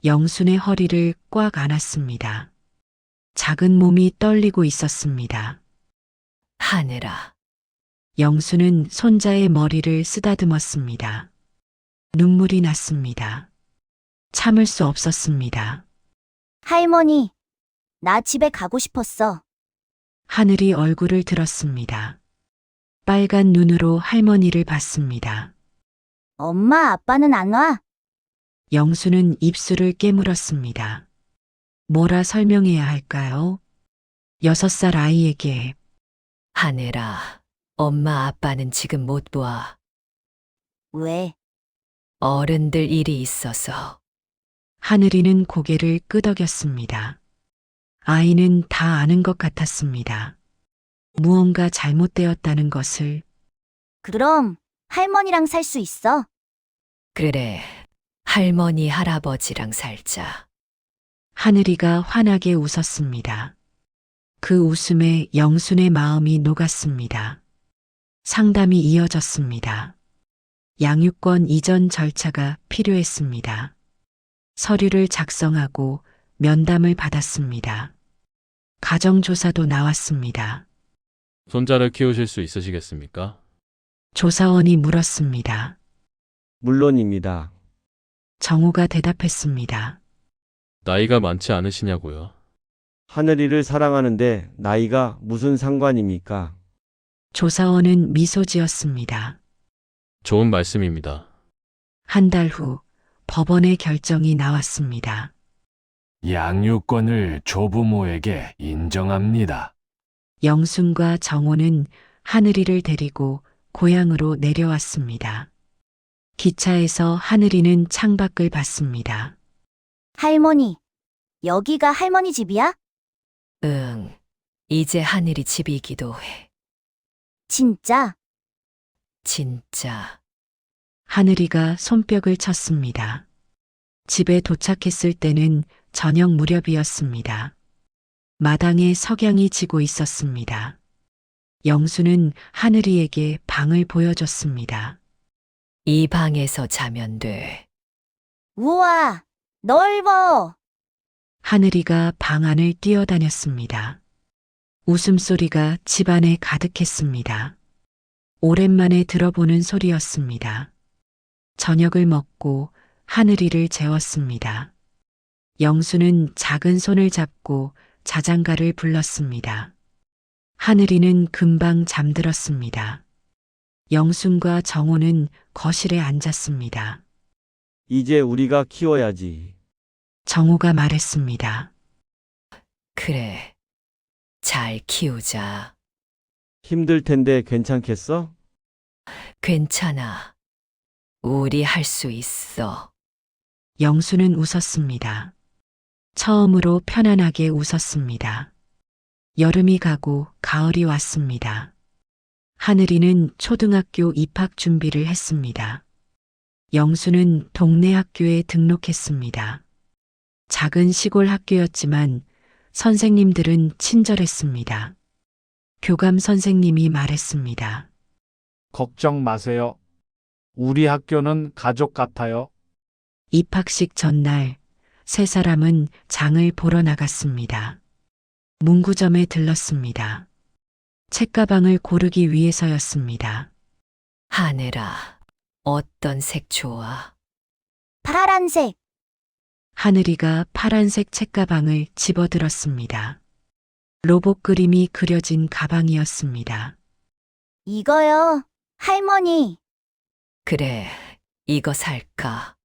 영순의 허리를 꽉 안았습니다. 작은 몸이 떨리고 있었습니다. 하늘아. 영수는 손자의 머리를 쓰다듬었습니다. 눈물이 났습니다. 참을 수 없었습니다. 할머니, 나 집에 가고 싶었어. 하늘이 얼굴을 들었습니다. 빨간 눈으로 할머니를 봤습니다. 엄마, 아빠는 안 와? 영수는 입술을 깨물었습니다. 뭐라 설명해야 할까요? 6살 아이에게 하늘아, 엄마 아빠는 지금 못 봐. 왜? 어른들 일이 있어서. 하늘이는 고개를 끄덕였습니다. 아이는 다 아는 것 같았습니다. 무언가 잘못되었다는 것을. 그럼 할머니랑 살 수 있어? 그래, 할머니, 할아버지랑 살자. 하늘이가 환하게 웃었습니다. 그 웃음에 영순의 마음이 녹았습니다. 상담이 이어졌습니다. 양육권 이전 절차가 필요했습니다. 서류를 작성하고 면담을 받았습니다. 가정조사도 나왔습니다. 손자를 키우실 수 있으시겠습니까? 조사원이 물었습니다. 물론입니다. 정우가 대답했습니다. 나이가 많지 않으시냐고요? 하늘이를 사랑하는데 나이가 무슨 상관입니까? 조사원은 미소 지었습니다. 좋은 말씀입니다. 한 달 후 법원의 결정이 나왔습니다. 양육권을 조부모에게 인정합니다. 영순과 정호는 하늘이를 데리고 고향으로 내려왔습니다. 기차에서 하늘이는 창밖을 봤습니다. 할머니, 여기가 할머니 집이야? 응, 이제 하늘이 집이기도 해. 진짜? 진짜. 하늘이가 손뼉을 쳤습니다. 집에 도착했을 때는 저녁 무렵이었습니다. 마당에 석양이 지고 있었습니다. 영수는 하늘이에게 방을 보여줬습니다. 이 방에서 자면 돼. 우와, 넓어. 하늘이가 방 안을 뛰어다녔습니다. 웃음소리가 집안에 가득했습니다. 오랜만에 들어보는 소리였습니다. 저녁을 먹고 하늘이를 재웠습니다. 영수는 작은 손을 잡고 자장가를 불렀습니다. 하늘이는 금방 잠들었습니다. 영순과 정호는 거실에 앉았습니다. 이제 우리가 키워야지. 정호가 말했습니다. 그래. 잘 키우자. 힘들 텐데 괜찮겠어? 괜찮아. 우리 할 수 있어. 영수는 웃었습니다. 처음으로 편안하게 웃었습니다. 여름이 가고 가을이 왔습니다. 하늘이는 초등학교 입학 준비를 했습니다. 영수는 동네 학교에 등록했습니다. 작은 시골 학교였지만 선생님들은 친절했습니다. 교감 선생님이 말했습니다. 걱정 마세요. 우리 학교는 가족 같아요. 입학식 전날 세 사람은 장을 보러 나갔습니다. 문구점에 들렀습니다. 책가방을 고르기 위해서였습니다. 하늘아, 어떤 색 좋아? 파란색. 하늘이가 파란색 책가방을 집어들었습니다. 로봇 그림이 그려진 가방이었습니다. 이거요, 할머니. 그래, 이거 살까?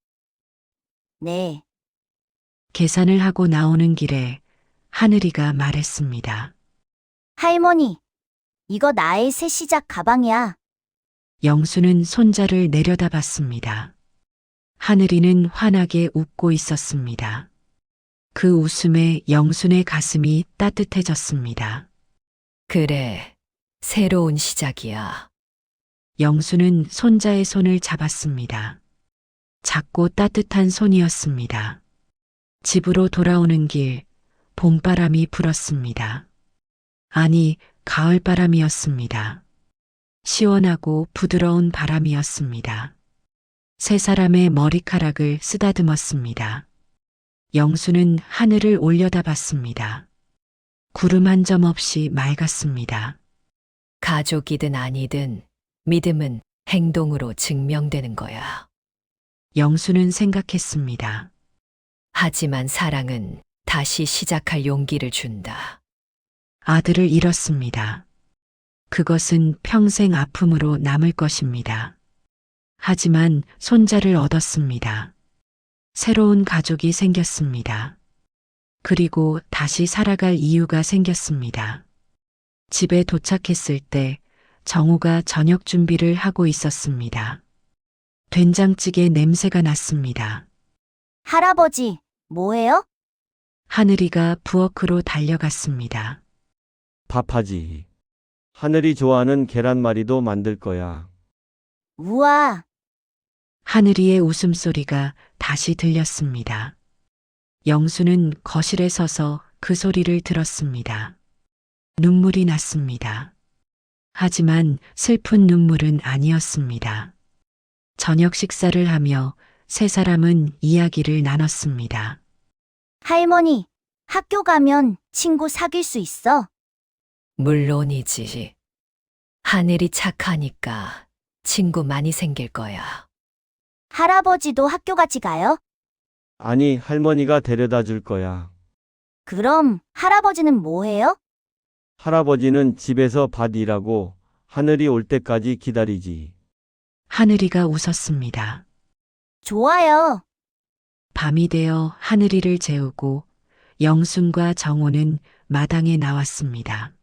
네. 계산을 하고 나오는 길에 하늘이가 말했습니다. 할머니, 이거 나의 새 시작 가방이야. 영수는 손자를 내려다봤습니다. 하늘이는 환하게 웃고 있었습니다. 그 웃음에 영순의 가슴이 따뜻해졌습니다. 그래, 새로운 시작이야. 영수는 손자의 손을 잡았습니다. 작고 따뜻한 손이었습니다. 집으로 돌아오는 길, 봄바람이 불었습니다. 아니, 가을바람이었습니다. 시원하고 부드러운 바람이었습니다. 세 사람의 머리카락을 쓰다듬었습니다. 영수는 하늘을 올려다봤습니다. 구름 한 점 없이 맑았습니다. 가족이든 아니든 믿음은 행동으로 증명되는 거야. 영수는 생각했습니다. 하지만 사랑은 다시 시작할 용기를 준다. 아들을 잃었습니다. 그것은 평생 아픔으로 남을 것입니다. 하지만 손자를 얻었습니다. 새로운 가족이 생겼습니다. 그리고 다시 살아갈 이유가 생겼습니다. 집에 도착했을 때 정우가 저녁 준비를 하고 있었습니다. 된장찌개 냄새가 났습니다. 할아버지, 뭐해요? 하늘이가 부엌으로 달려갔습니다. 밥하지. 하늘이 좋아하는 계란말이도 만들 거야. 우와, 하늘이의 웃음소리가 다시 들렸습니다. 영수는 거실에 서서 그 소리를 들었습니다. 눈물이 났습니다. 하지만 슬픈 눈물은 아니었습니다. 저녁 식사를 하며 세 사람은 이야기를 나눴습니다. 할머니, 학교 가면 친구 사귈 수 있어? 물론이지. 하늘이 착하니까 친구 많이 생길 거야. 할아버지도 학교 같이 가요? 아니, 할머니가 데려다 줄 거야. 그럼 할아버지는 뭐 해요? 할아버지는 집에서 밭 일하고 하늘이 올 때까지 기다리지. 하늘이가 웃었습니다. 좋아요. 밤이 되어 하늘이를 재우고 영순과 정호는 마당에 나왔습니다.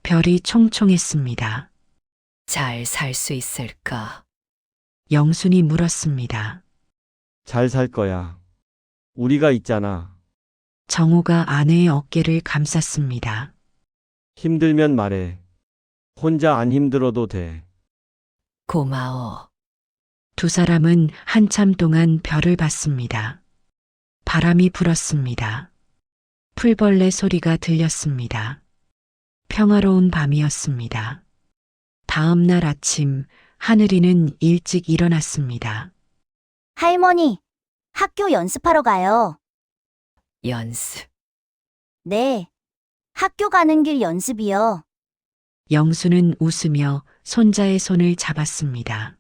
별이 총총했습니다. 잘 살 수 있을까? 영순이 물었습니다. 잘 살 거야. 우리가 있잖아. 정호가 아내의 어깨를 감쌌습니다. 힘들면 말해. 혼자 안 힘들어도 돼. 고마워. 두 사람은 한참 동안 별을 봤습니다. 바람이 불었습니다. 풀벌레 소리가 들렸습니다. 평화로운 밤이었습니다. 다음 날 아침 하늘이는 일찍 일어났습니다. 할머니, 학교 연습하러 가요. 연습. 네, 학교 가는 길 연습이요. 영수는 웃으며 손자의 손을 잡았습니다.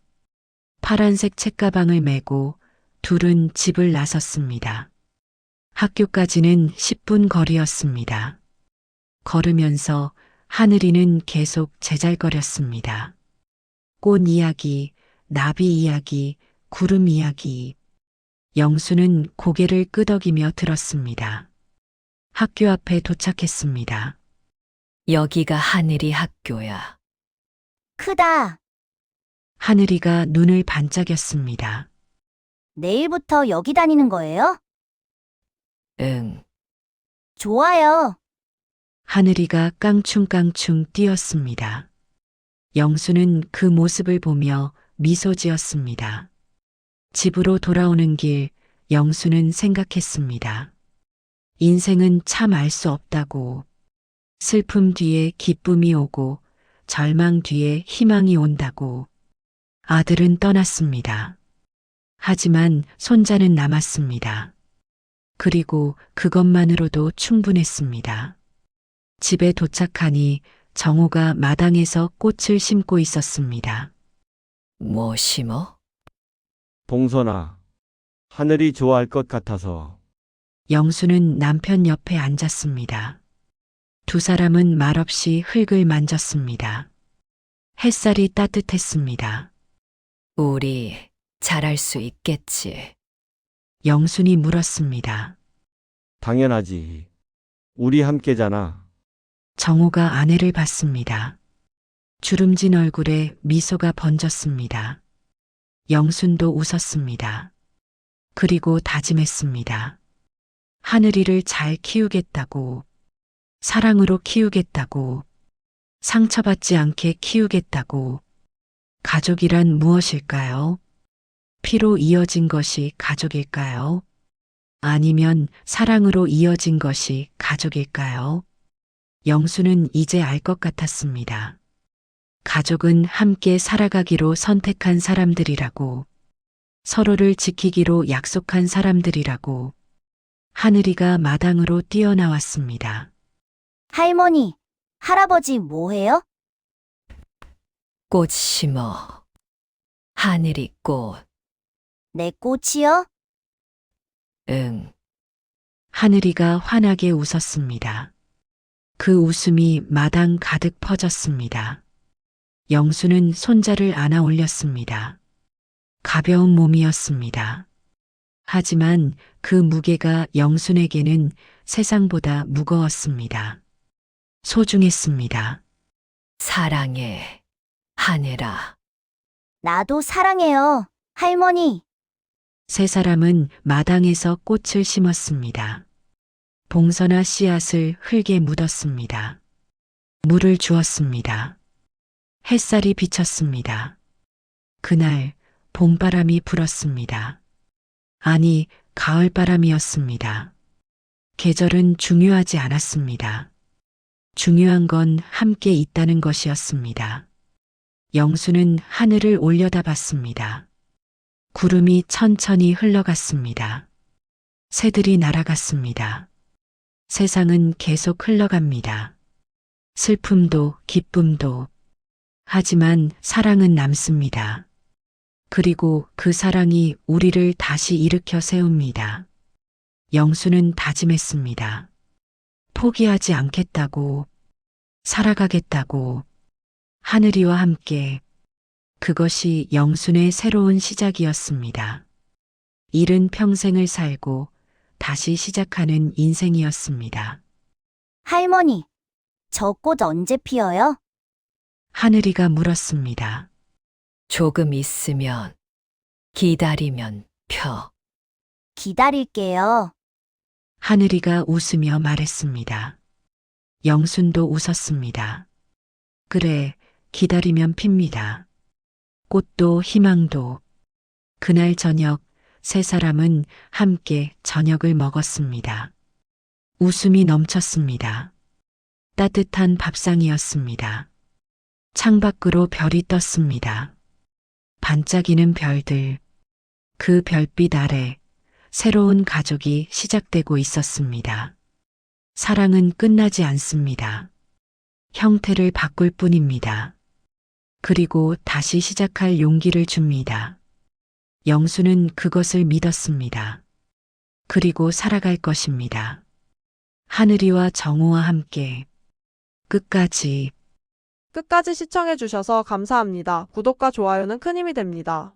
파란색 책가방을 메고 둘은 집을 나섰습니다. 학교까지는 10분 거리였습니다. 걸으면서 하늘이는 계속 제잘거렸습니다. 꽃 이야기, 나비 이야기, 구름 이야기. 영수는 고개를 끄덕이며 들었습니다. 학교 앞에 도착했습니다. 여기가 하늘이 학교야. 크다. 하늘이가 눈을 반짝였습니다. 내일부터 여기 다니는 거예요? 응. 좋아요. 하늘이가 깡충깡충 뛰었습니다. 영수는 그 모습을 보며 미소 지었습니다. 집으로 돌아오는 길 영수는 생각했습니다. 인생은 참 알 수 없다고. 슬픔 뒤에 기쁨이 오고 절망 뒤에 희망이 온다고. 아들은 떠났습니다. 하지만 손자는 남았습니다. 그리고 그것만으로도 충분했습니다. 집에 도착하니 정호가 마당에서 꽃을 심고 있었습니다. 뭐 심어? 봉선아. 하늘이 좋아할 것 같아서. 영수는 남편 옆에 앉았습니다. 두 사람은 말없이 흙을 만졌습니다. 햇살이 따뜻했습니다. 우리 잘할 수 있겠지. 영순이 물었습니다. 당연하지. 우리 함께잖아. 정호가 아내를 봤습니다. 주름진 얼굴에 미소가 번졌습니다. 영순도 웃었습니다. 그리고 다짐했습니다. 하늘이를 잘 키우겠다고, 사랑으로 키우겠다고, 상처받지 않게 키우겠다고. 가족이란 무엇일까요? 피로 이어진 것이 가족일까요? 아니면 사랑으로 이어진 것이 가족일까요? 영수는 이제 알 것 같았습니다. 가족은 함께 살아가기로 선택한 사람들이라고, 서로를 지키기로 약속한 사람들이라고. 하늘이가 마당으로 뛰어나왔습니다. 할머니, 할아버지 뭐 해요? 꽃 심어. 하늘이 꽃. 내 꽃이요? 응. 하늘이가 환하게 웃었습니다. 그 웃음이 마당 가득 퍼졌습니다. 영수는 손자를 안아 올렸습니다. 가벼운 몸이었습니다. 하지만 그 무게가 영순에게는 세상보다 무거웠습니다. 소중했습니다. 사랑해, 하늘아. 나도 사랑해요, 할머니. 세 사람은 마당에서 꽃을 심었습니다. 봉선화 씨앗을 흙에 묻었습니다. 물을 주었습니다. 햇살이 비쳤습니다. 그날 봄바람이 불었습니다. 아니, 가을바람이었습니다. 계절은 중요하지 않았습니다. 중요한 건 함께 있다는 것이었습니다. 영수는 하늘을 올려다봤습니다. 구름이 천천히 흘러갔습니다. 새들이 날아갔습니다. 세상은 계속 흘러갑니다. 슬픔도 기쁨도. 하지만 사랑은 남습니다. 그리고 그 사랑이 우리를 다시 일으켜 세웁니다. 영수는 다짐했습니다. 포기하지 않겠다고, 살아가겠다고, 하늘이와 함께. 그것이 영순의 새로운 시작이었습니다. 잃은 평생을 살고 다시 시작하는 인생이었습니다. 할머니, 저 꽃 언제 피어요? 하늘이가 물었습니다. 조금 있으면, 기다리면 펴. 기다릴게요. 하늘이가 웃으며 말했습니다. 영순도 웃었습니다. 그래, 기다리면 핍니다. 꽃도 희망도. 그날 저녁 세 사람은 함께 저녁을 먹었습니다. 웃음이 넘쳤습니다. 따뜻한 밥상이었습니다. 창밖으로 별이 떴습니다. 반짝이는 별들. 그 별빛 아래 새로운 가족이 시작되고 있었습니다. 사랑은 끝나지 않습니다. 형태를 바꿀 뿐입니다. 그리고 다시 시작할 용기를 줍니다. 영수는 그것을 믿었습니다. 그리고 살아갈 것입니다. 하늘이와 정우와 함께 끝까지. 끝까지 시청해주셔서 감사합니다. 구독과 좋아요는 큰 힘이 됩니다.